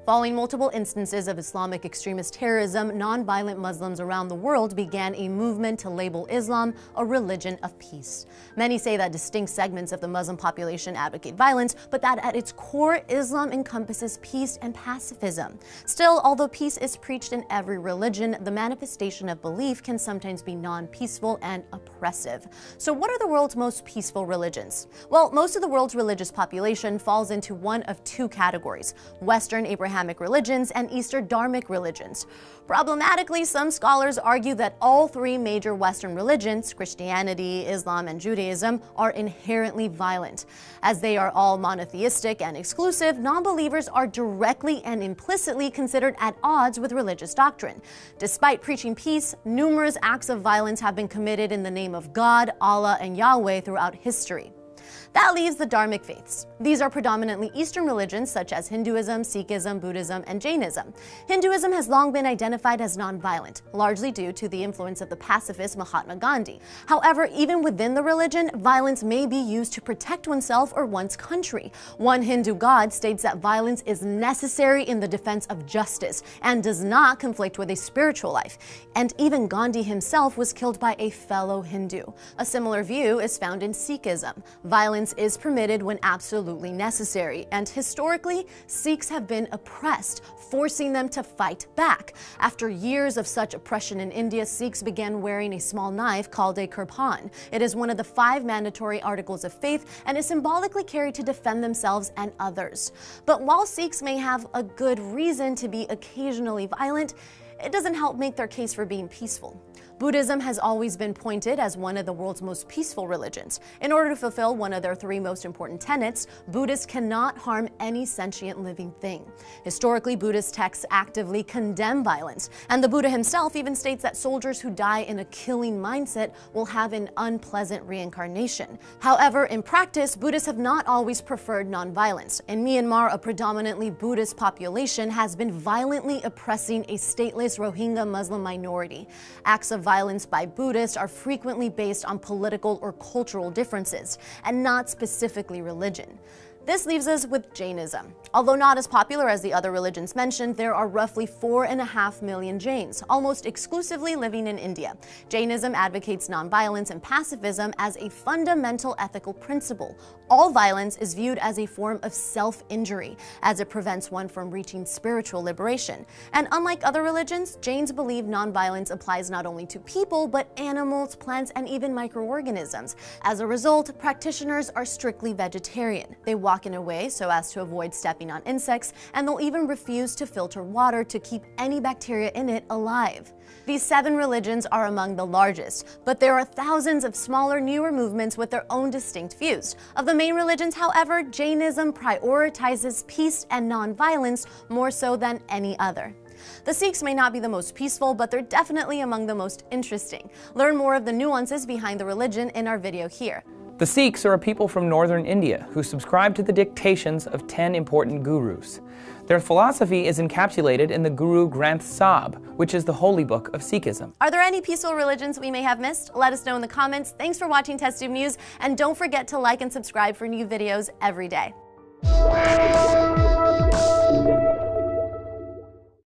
Following multiple instances of Islamic extremist terrorism, non-violent Muslims around the world began a movement to label Islam a religion of peace. Many say that distinct segments of the Muslim population advocate violence, but that at its core, Islam encompasses peace and pacifism. Still, although peace is preached in every religion, the manifestation of belief can sometimes be non-peaceful and oppressive. So what are the world's most peaceful religions? Well, most of the world's religious population falls into one of two categories: Western Abrahamic religions and Eastern Dharmic religions. Problematically, some scholars argue that all three major Western religions, Christianity, Islam, and Judaism, are inherently violent. As they are all monotheistic and exclusive, non-believers are directly and implicitly considered at odds with religious doctrine. Despite preaching peace, numerous acts of violence have been committed in the name of God, Allah, and Yahweh throughout history. That leaves the Dharmic faiths. These are predominantly Eastern religions such as Hinduism, Sikhism, Buddhism, and Jainism. Hinduism has long been identified as non-violent, largely due to the influence of the pacifist Mahatma Gandhi. However, even within the religion, violence may be used to protect oneself or one's country. One Hindu god states that violence is necessary in the defense of justice and does not conflict with a spiritual life. And even Gandhi himself was killed by a fellow Hindu. A similar view is found in Sikhism. Violence is permitted when absolutely necessary, and historically, Sikhs have been oppressed, forcing them to fight back. After years of such oppression in India, Sikhs began wearing a small knife called a kirpan. It is one of the 5 mandatory articles of faith and is symbolically carried to defend themselves and others. But while Sikhs may have a good reason to be occasionally violent, it doesn't help make their case for being peaceful. Buddhism has always been pointed as one of the world's most peaceful religions. In order to fulfill one of their 3 most important tenets, Buddhists cannot harm any sentient living thing. Historically, Buddhist texts actively condemn violence, and the Buddha himself even states that soldiers who die in a killing mindset will have an unpleasant reincarnation. However, in practice, Buddhists have not always preferred nonviolence. In Myanmar, a predominantly Buddhist population has been violently oppressing a stateless Rohingya Muslim minority. Acts of violence by Buddhists are frequently based on political or cultural differences, and not specifically religion. This leaves us with Jainism. Although not as popular as the other religions mentioned, there are roughly 4.5 million Jains, almost exclusively living in India. Jainism advocates nonviolence and pacifism as a fundamental ethical principle. All violence is viewed as a form of self-injury, as it prevents one from reaching spiritual liberation. And unlike other religions, Jains believe nonviolence applies not only to people, but animals, plants, and even microorganisms. As a result, practitioners are strictly vegetarian. They walk in a way so as to avoid stepping on insects, and they'll even refuse to filter water to keep any bacteria in it alive. These 7 religions are among the largest, but there are thousands of smaller, newer movements with their own distinct views. Of the main religions, however, Jainism prioritizes peace and non-violence more so than any other. The Sikhs may not be the most peaceful, but they're definitely among the most interesting. Learn more of the nuances behind the religion in our video here. The Sikhs are a people from northern India who subscribe to the dictations of 10 important gurus. Their philosophy is encapsulated in the Guru Granth Sahib, which is the holy book of Sikhism. Are there any peaceful religions we may have missed? Let us know in the comments. Thanks for watching TestTube News, and don't forget to like and subscribe for new videos every day.